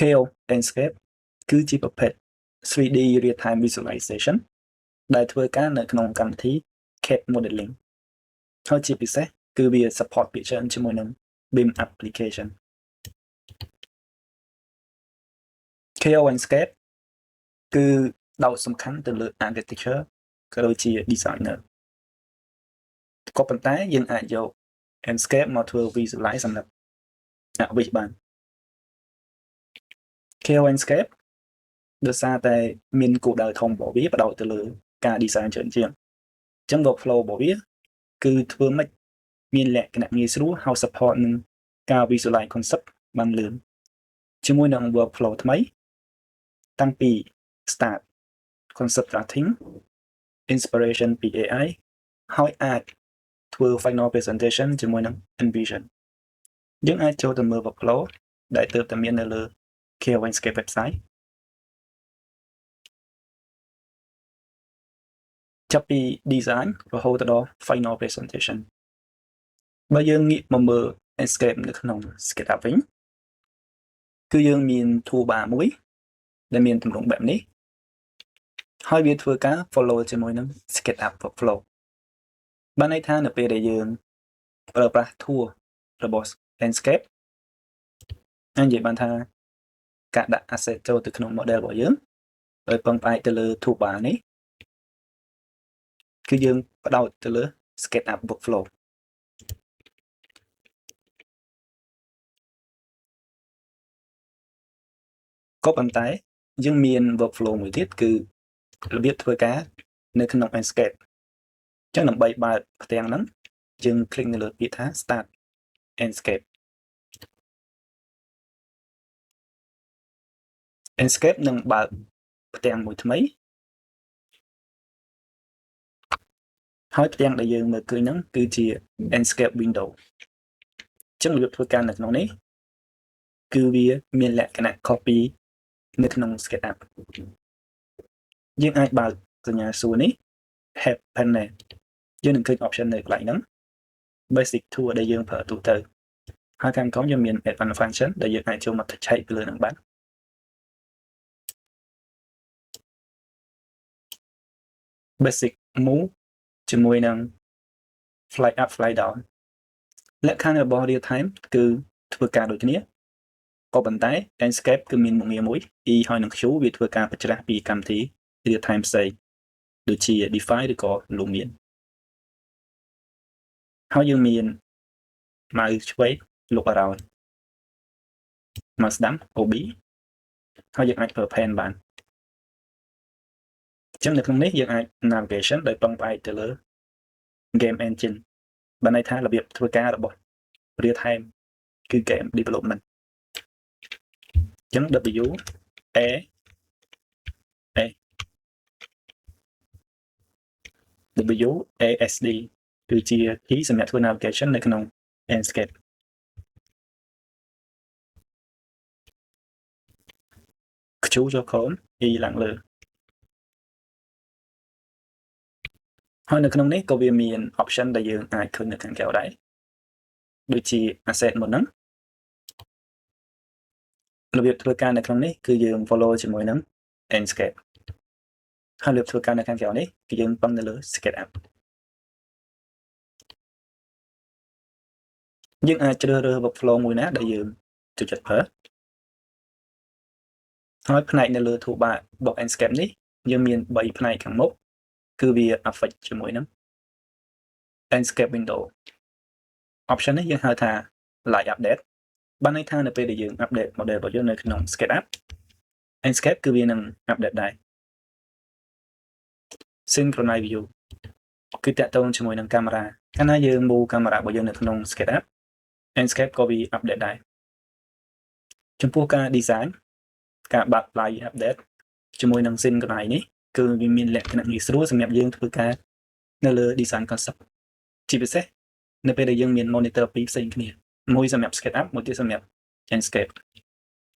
KO Landscape គឺជាប្រភេទ 3D real time visualization ដែលធ្វើការនៅក្នុងកម្មវិធី CAD modeling ហើយជាពិសេសគឺវា support ភាគច្រើនជាមួយនឹង BIM application KO Landscape គឺដោតសំខាន់ទៅលើ architecture ក៏ដូចជា designer ក៏ប៉ុន្តែយើងអាចយក landscape មកធ្វើ visualize សម្រាប់អវិសបាន KO Landscape ដោយសារតែមានគោលដៅធំរបស់វាបដោតទៅលើការ design ច្រើនជាងអញ្ចឹង workflow របស់វាគឺធ្វើម៉េចមានលក្ខណៈងាយស្រួលហើយ support នឹងការ visualize concept បានលឿនជាមួយនឹង workflow ថ្មីតាំងពី start concept drafting inspiration ពី AI ហើយអាចធ្វើ final presentation ជាមួយនឹង Envision យើងអាចចូលទៅមើល workflow ដែលទើបតែមាននៅលើ KO Landscape website ចាប់ពី design រហូតដល់ final presentation បើយើងងាកមកមើល landscape នៅក្នុង SketchUp វិញគឺយើងមាន toolbar មួយដែលមានទម្រង់បែបនេះហើយវាធ្វើការ follow ជាមួយនឹង SketchUp workflow បានន័យថានៅពេលដែលយើងប្រើប្រាស់ tool របស់ landscape អាចនិយាយបានថាការដាក់ asset ចូលទៅក្នុង model របស់យើងដោយពឹងផ្អែកទៅលើ toolbar នេះគឺយើងបដោតទៅលើ SketchUp workflow ក៏ប៉ុន្តែយើងមាន workflow មួយទៀតគឺរបៀបធ្វើការនៅក្នុង landscape អញ្ចឹងដើម្បីបើកផ្ទាំងហ្នឹងយើង click នៅលើពាក្យថា start landscape landscape នឹងបើកផ្ទាំងមួយថ្មីហើយផ្ទាំងដែលយើងមើលឃើញហ្នឹងគឺជា landscape window អញ្ចឹងរបៀបធ្វើការនៅក្នុងនេះគឺវាមានលក្ខណៈ copy នៅក្នុង SketchUp យើងអាចបើកសញ្ញាសួរនេះ Help Panel យើងនឹងឃើញ option នៅកន្លែងហ្នឹង Basic Tool ដែលយើងប្រើទូទៅហើយខាងក្រោមយើងមាន Advanced Function ដែលយើងអាចចូលមកឆែកពីលើហ្នឹងបាន Basic Move ជាមួយនឹង Fly Up Fly Down លក្ខខណ្ឌរបស់ Real Time គឺធ្វើការដូចគ្នាក៏ប៉ុន្តែ Landscape គឺមានមុខងារមួយ E ហើយនិង Q វាធ្វើការបញ្ច្រាស់ពីកម្មវិធី Real Time ផ្សេងដូចជា Define ឬក៏ Lumion ហើយយើងមាន Mouse ឆ្វេង Look Around Mouse ស្ដាំ OB ហើយយើងអាចប្រើ Pen បានអញ្ចឹងនៅក្នុងនេះយើងអាច Navigation ដោយពឹងផ្អែកទៅលើ Game Engine បានន័យថារបៀបធ្វើការរបស់ Real Time គឺ Game Development អញ្ចឹង W A A W A S D គឺជា key សម្រាប់ធ្វើ navigation នៅក្នុង landscape ខ្ជូចុះក្រោម E ឡើងលើហើយនៅក្នុងនេះក៏វាមាន option ដែលយើងអាចឃើញនៅខាងក្រៅដែរដូចជា asset មុនហ្នឹងរបៀបធ្វើការនៅក្នុងនេះគឺយើង follow ជាមួយនឹង landscape ហើយរបៀបធ្វើការនៅខាងក្រៅនេះគឺយើងពឹងទៅលើ SketchUp យើងអាចជ្រើសរើស workflow មួយណាដែលយើងចូលចិត្តប្រើហើយផ្នែកនៅលើ toolbar របស់ landscape នេះយើងមាន3ផ្នែកខាងមុខគឺវា affect ជាមួយនឹង landscape window option នេះយើងហៅថា live update បានន័យថានៅពេលដែលយើង update model របស់យើងនៅក្នុង SketchUp landscape គឺវានឹង update ដែរ synchronize view គឺតាក់ទងជាមួយនឹងកាមេរ៉ាកាលណាយើង move កាមេរ៉ារបស់យើងនៅក្នុង SketchUp landscape ក៏វា update ដែរចំពោះការ design ការបាត់ live update ជាមួយនឹង synchronize នេះគឺវាមានលក្ខណៈងាយស្រួលសម្រាប់យើងធ្វើការនៅលើ design concept ជាពិសេសនៅពេលដែលយើងមាន monitor ពីរផ្សេងគ្នាមួយសម្រាប់ SketchUp មួយទៀតសម្រាប់ landscape